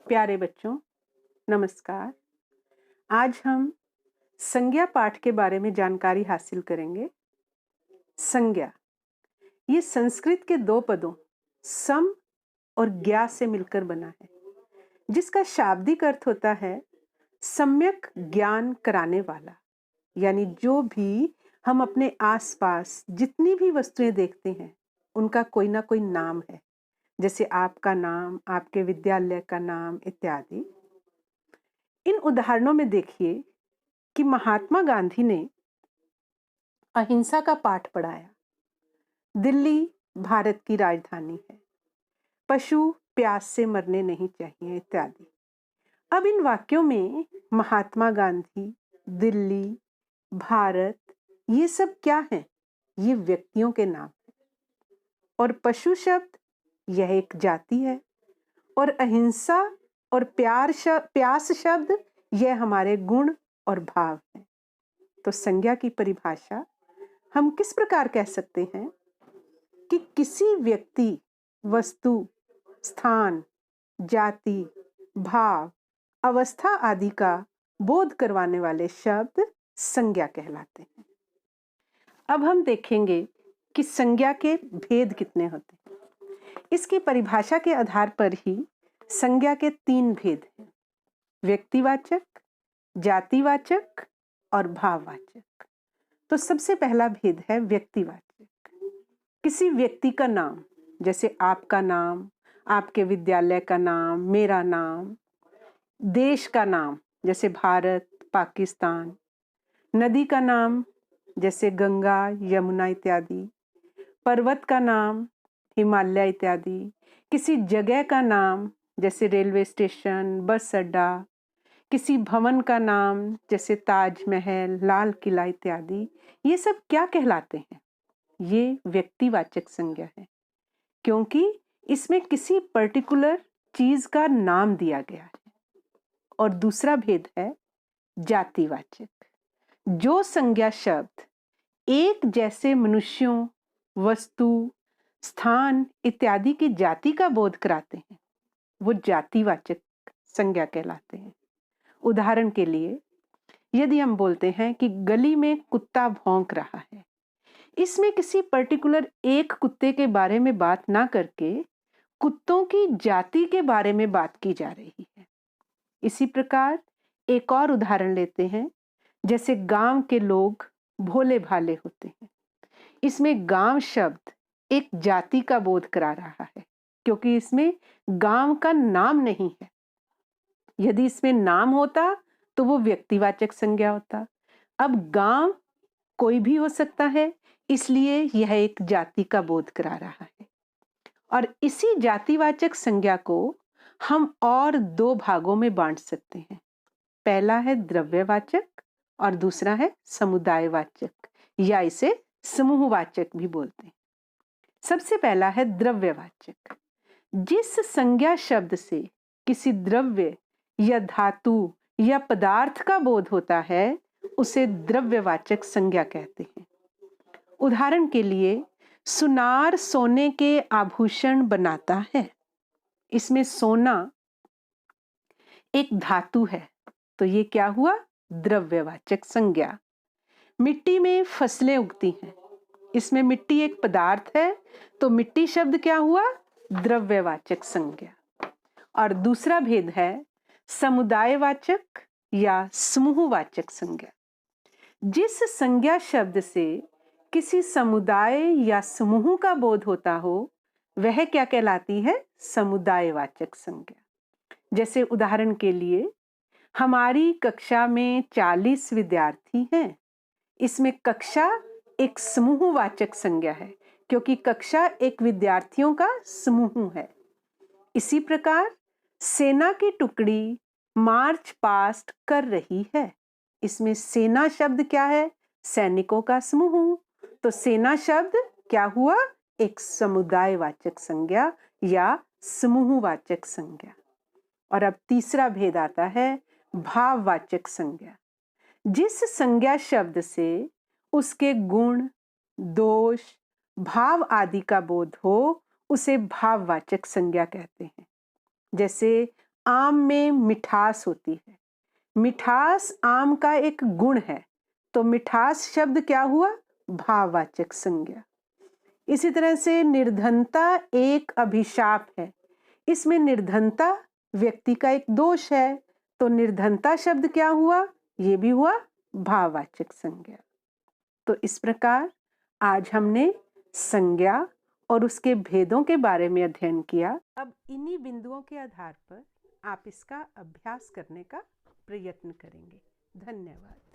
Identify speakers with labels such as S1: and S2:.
S1: प्यारे बच्चों, नमस्कार। आज हम संज्ञा पाठ के बारे में जानकारी हासिल करेंगे। संज्ञा ये संस्कृत के दो पदों सम और ज्ञा से मिलकर बना है, जिसका शाब्दिक अर्थ होता है सम्यक ज्ञान कराने वाला। यानी जो भी हम अपने आसपास जितनी भी वस्तुएं देखते हैं, उनका कोई ना कोई नाम है, जैसे आपका नाम, आपके विद्यालय का नाम इत्यादि। इन उदाहरणों में देखिए कि महात्मा गांधी ने अहिंसा का पाठ पढ़ाया। दिल्ली भारत की राजधानी है, पशु प्यास से मरने नहीं चाहिए इत्यादि। अब इन वाक्यों में महात्मा गांधी, दिल्ली, भारत, ये सब क्या है? ये व्यक्तियों के नाम हैं। और पशु शब्द यह एक जाति है, और अहिंसा और प्यास शब्द यह हमारे गुण और भाव हैं। तो संज्ञा की परिभाषा हम किस प्रकार कह सकते हैं कि किसी व्यक्ति, वस्तु, स्थान, जाति, भाव, अवस्था आदि का बोध करवाने वाले शब्द संज्ञा कहलाते हैं। अब हम देखेंगे कि संज्ञा के भेद कितने होते हैं। इसकी परिभाषा के आधार पर ही संज्ञा के 3 भेद हैं: व्यक्तिवाचक, जातिवाचक और भाववाचक। तो सबसे पहला भेद है व्यक्तिवाचक। किसी व्यक्ति का नाम, जैसे आपका नाम, आपके विद्यालय का नाम, मेरा नाम, देश का नाम जैसे भारत, पाकिस्तान, नदी का नाम जैसे गंगा, यमुना इत्यादि, पर्वत का नाम हिमालय इत्यादि, किसी जगह का नाम जैसे रेलवे स्टेशन, बस अड्डा, किसी भवन का नाम जैसे ताजमहल, लाल किला इत्यादि। ये सब क्या कहलाते हैं? ये व्यक्तिवाचक संज्ञा है, क्योंकि इसमें किसी पर्टिकुलर चीज का नाम दिया गया है। और दूसरा भेद है जातिवाचक। जो संज्ञा शब्द एक जैसे मनुष्यों, वस्तु, स्थान इत्यादि की जाति का बोध कराते हैं, वो जातिवाचक संज्ञा कहलाते हैं। उदाहरण के लिए, यदि हम बोलते हैं कि गली में कुत्ता भौंक रहा है, इसमें किसी पर्टिकुलर एक कुत्ते के बारे में बात ना करके कुत्तों की जाति के बारे में बात की जा रही है। इसी प्रकार एक और उदाहरण लेते हैं, जैसे गांव के लोग भोले भाले होते हैं। इसमें गांव शब्द एक जाति का बोध करा रहा है, क्योंकि इसमें गांव का नाम नहीं है। यदि इसमें नाम होता तो वो व्यक्तिवाचक संज्ञा होता। अब गांव कोई भी हो सकता है, इसलिए यह एक जाति का बोध करा रहा है। और इसी जातिवाचक संज्ञा को हम और 2 भागों में बांट सकते हैं। पहला है द्रव्यवाचक और दूसरा है समुदायवाचक, या इसे समूहवाचक भी बोलते हैं। सबसे पहला है द्रव्यवाचक। जिस संज्ञा शब्द से किसी द्रव्य या धातु या पदार्थ का बोध होता है, उसे द्रव्यवाचक संज्ञा कहते हैं। उदाहरण के लिए, सुनार सोने के आभूषण बनाता है। इसमें सोना एक धातु है, तो ये क्या हुआ? द्रव्यवाचक संज्ञा। मिट्टी में फसलें उगती हैं, इसमें मिट्टी एक पदार्थ है, तो मिट्टी शब्द क्या हुआ? द्रव्यवाचक संज्ञा। और दूसरा भेद है समुदायवाचक या समूहवाचक संज्ञा। जिस संज्ञा शब्द से किसी समुदाय या समूह का बोध होता हो, वह क्या कहलाती है? समुदायवाचक संज्ञा। जैसे उदाहरण के लिए, हमारी कक्षा में 40 विद्यार्थी हैं। इसमें कक्षा एक समूहवाचक संज्ञा है, क्योंकि कक्षा एक विद्यार्थियों का समूह है। इसी प्रकार सेना की टुकड़ी मार्च पास्ट कर रही है। इसमें सेना शब्द क्या है? सैनिकों का समूह। तो सेना शब्द क्या हुआ? एक समुदायवाचक संज्ञा या समूहवाचक संज्ञा। और अब तीसरा भेद आता है भाववाचक संज्ञा। जिस संज्ञा शब्द से उसके गुण, दोष, भाव आदि का बोध हो, उसे भाववाचक संज्ञा कहते हैं। जैसे आम में मिठास होती है। मिठास आम का एक गुण है, तो मिठास शब्द क्या हुआ? भाववाचक संज्ञा। इसी तरह से निर्धनता एक अभिशाप है। इसमें निर्धनता व्यक्ति का एक दोष है, तो निर्धनता शब्द क्या हुआ? ये भी हुआ भाववाचक संज्ञा। तो इस प्रकार आज हमने संज्ञा और उसके भेदों के बारे में अध्ययन किया। अब इन्हीं बिंदुओं के आधार पर आप इसका अभ्यास करने का प्रयत्न करेंगे। धन्यवाद।